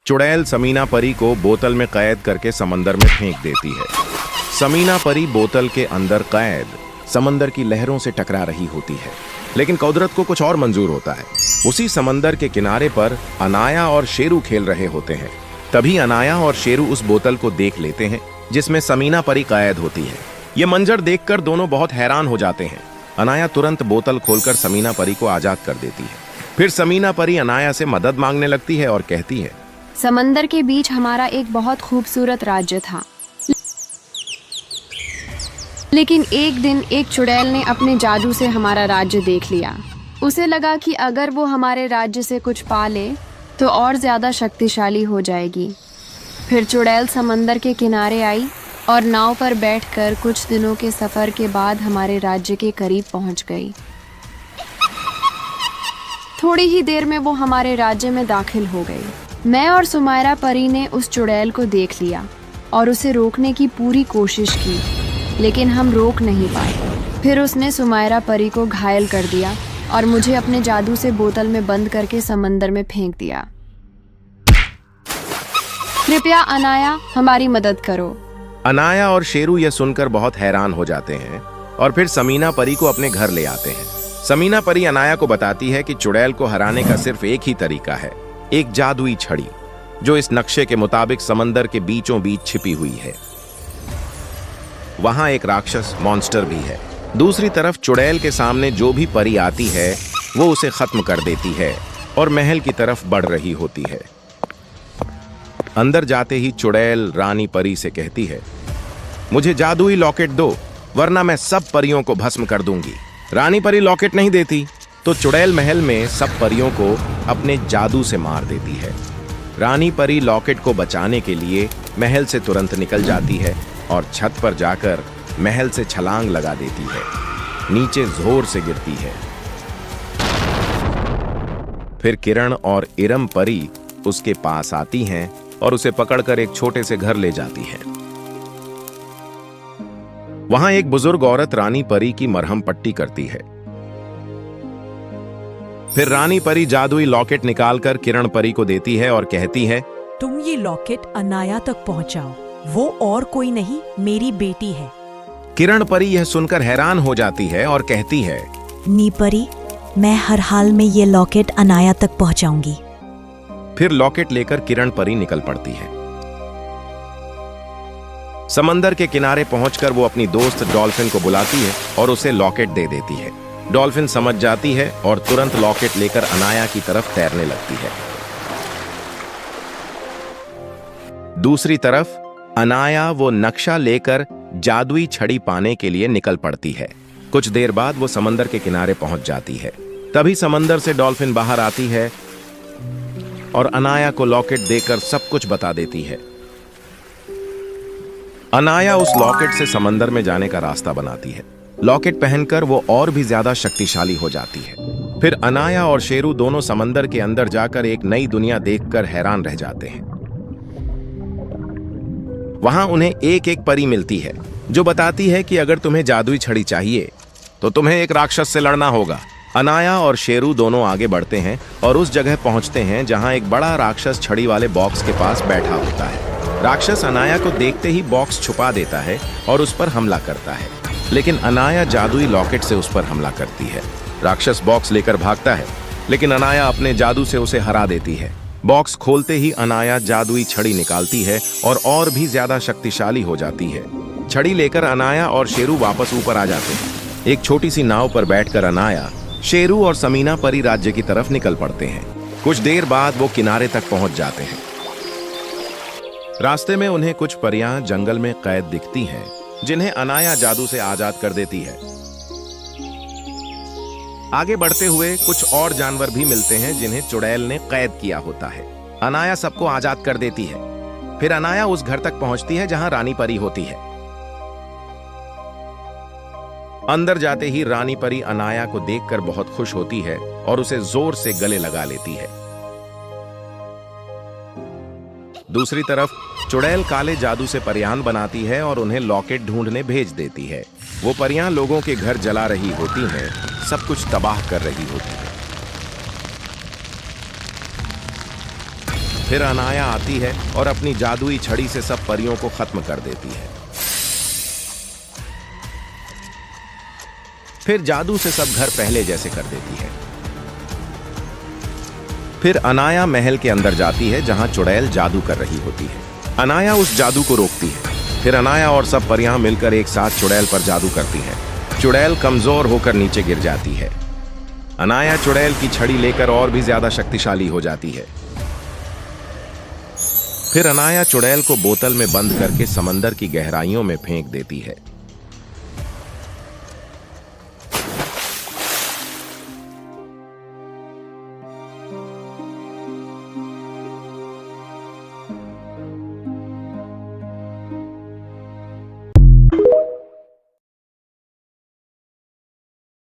चुड़ैल समीना परी को बोतल में कैद करके समंदर में फेंक देती है। समीना परी बोतल के अंदर कैद समंदर की लहरों से टकरा रही होती है, लेकिन कुदरत को कुछ और मंजूर होता है। उसी समंदर के किनारे पर अनाया और शेरू खेल रहे होते हैं। तभी अनाया और शेरू उस बोतल को देख लेते हैं जिसमें समीना परी कैद होती है। ये मंजर देखकर दोनों बहुत हैरान हो जाते हैं। अनाया तुरंत बोतल खोलकर समीना परी को आजाद कर देती है। फिर समीना परी अनाया से मदद मांगने लगती है और कहती है, समंदर के बीच हमारा एक बहुत खूबसूरत राज्य था, लेकिन एक दिन एक चुड़ैल ने अपने जादू से हमारा राज्य देख लिया। उसे लगा कि अगर वो हमारे राज्य से कुछ पा ले तो और ज्यादा शक्तिशाली हो जाएगी। फिर चुड़ैल समंदर के किनारे आई और नाव पर बैठकर कुछ दिनों के सफर के बाद हमारे राज्य के करीब पहुंच गई। थोड़ी ही देर में वो हमारे राज्य में दाखिल हो गई। मैं और सुमायरा परी ने उस चुड़ैल को देख लिया और उसे रोकने की पूरी कोशिश की, लेकिन हम रोक नहीं पाए। फिर उसने सुमायरा परी को घायल कर दिया और मुझे अपने जादू से बोतल में बंद करके समंदर में फेंक दिया। कृपया अनाया, हमारी मदद करो। अनाया और शेरू यह सुनकर बहुत हैरान हो जाते हैं और फिर समीना परी को अपने घर ले आते हैं। समीना परी अनाया को बताती है कि चुड़ैल को हराने का सिर्फ एक ही तरीका है, एक जादुई छड़ी जो इस नक्शे के मुताबिक समंदर के बीचों बीच छिपी हुई है। वहां एक राक्षस मॉन्स्टर भी है। दूसरी तरफ चुड़ैल के सामने जो भी परी आती है वो उसे खत्म कर देती है और महल की तरफ बढ़ रही होती है। अंदर जाते ही चुड़ैल रानी परी से कहती है, मुझे जादुई लॉकेट दो वरना मैं सब परियों को भस्म कर दूंगी। रानी परी लॉकेट नहीं देती तो चुड़ैल महल में सब परियों को अपने जादू से मार देती है। रानी परी लॉकेट को बचाने के लिए महल से तुरंत निकल जाती है और छत पर जाकर महल से छलांग लगा देती है। नीचे जोर से गिरती है। फिर किरण और इरम परी उसके पास आती हैं और उसे पकड़कर एक छोटे से घर ले जाती हैं। वहां एक बुजुर्ग औरत रानी परी की मरहम पट्टी करती है। फिर रानी परी जादुई लॉकेट निकालकर किरण परी को देती है और कहती है, तुम ये लॉकेट अनाया तक पहुंचाओ, वो और कोई नहीं मेरी बेटी है। किरण परी यह सुनकर हैरान हो जाती है और कहती है, नी परी, मैं हर हाल में ये लॉकेट अनाया तक पहुंचाऊंगी। फिर लॉकेट लेकर किरण परी निकल पड़ती है। समंदर के किनारे पहुंचकर वो अपनी दोस्त डॉल्फिन को बुलाती है और उसे लॉकेट दे देती है। डॉल्फिन समझ जाती है और तुरंत लॉकेट लेकर अनाया की तरफ तैरने लगती है। दूसरी तरफ अनाया वो नक्शा लेकर जादुई छड़ी पाने के लिए निकल पड़ती है। कुछ देर बाद वो समंदर के किनारे पहुंच जाती है। तभी समंदर से डॉल्फिन बाहर आती है और अनाया को लॉकेट देकर सब कुछ बता देती है। अनाया उस लॉकेट से समंदर में जाने का रास्ता बनाती है। लॉकेट पहनकर वो और भी ज्यादा शक्तिशाली हो जाती है। फिर अनाया और शेरू दोनों समंदर के अंदर जाकर एक नई दुनिया देखकर हैरान रह जाते हैं। वहां उन्हें एक एक परी मिलती है जो बताती है कि अगर तुम्हें जादुई छड़ी चाहिए तो तुम्हें एक राक्षस से लड़ना होगा। अनाया और शेरू दोनों आगे बढ़ते हैं और उस जगह पहुंचते हैं जहां एक बड़ा राक्षस छड़ी वाले बॉक्स के पास बैठा होता है। राक्षस अनाया को देखते ही बॉक्स छुपा देता है और उस पर हमला करता है, लेकिन अनाया जादुई लॉकेट से उस पर हमला करती है। राक्षस बॉक्स लेकर भागता है, लेकिन अनाया अपने जादू से उसे हरा देती है। बॉक्स खोलते ही अनाया जादुई छड़ी निकालती है और भी ज्यादा शक्तिशाली हो जाती है। छड़ी लेकर अनाया और शेरू वापस ऊपर आ जाते हैं। एक छोटी सी नाव पर बैठकर अनाया, शेरू और समीना परी राज्य की तरफ निकल पड़ते हैं। कुछ देर बाद वो किनारे तक पहुंच जाते हैं। रास्ते में उन्हें कुछ परियां जंगल में कैद दिखती हैं, जिन्हें अनाया जादू से आजाद कर देती है। आगे बढ़ते हुए कुछ और जानवर भी मिलते हैं जिन्हें चुड़ैल ने कैद किया होता है। अनाया सबको आजाद कर देती है। फिर अनाया उस घर तक पहुंचती है जहां रानी परी होती है। अंदर जाते ही रानी परी अनाया को देखकर बहुत खुश होती है और उसे जोर से गले लगा लेती है। दूसरी तरफ चुड़ैल काले जादू से परियां बनाती है और उन्हें लॉकेट ढूंढने भेज देती है। वो परियां लोगों के घर जला रही होती हैं, सब कुछ तबाह कर रही होती है। फिर अनाया आती है और अपनी जादुई छड़ी से सब परियों को खत्म कर देती है। फिर जादू से सब घर पहले जैसे कर देती है। फिर अनाया महल के अंदर जाती है जहां चुड़ैल जादू कर रही होती है। अनाया उस जादू को रोकती है। फिर अनाया और सब परियां मिलकर एक साथ चुड़ैल पर जादू करती हैं। चुड़ैल कमजोर होकर नीचे गिर जाती है। अनाया चुड़ैल की छड़ी लेकर और भी ज्यादा शक्तिशाली हो जाती है। फिर अनाया चुड़ैल को बोतल में बंद करके समंदर की गहराइयों में फेंक देती है।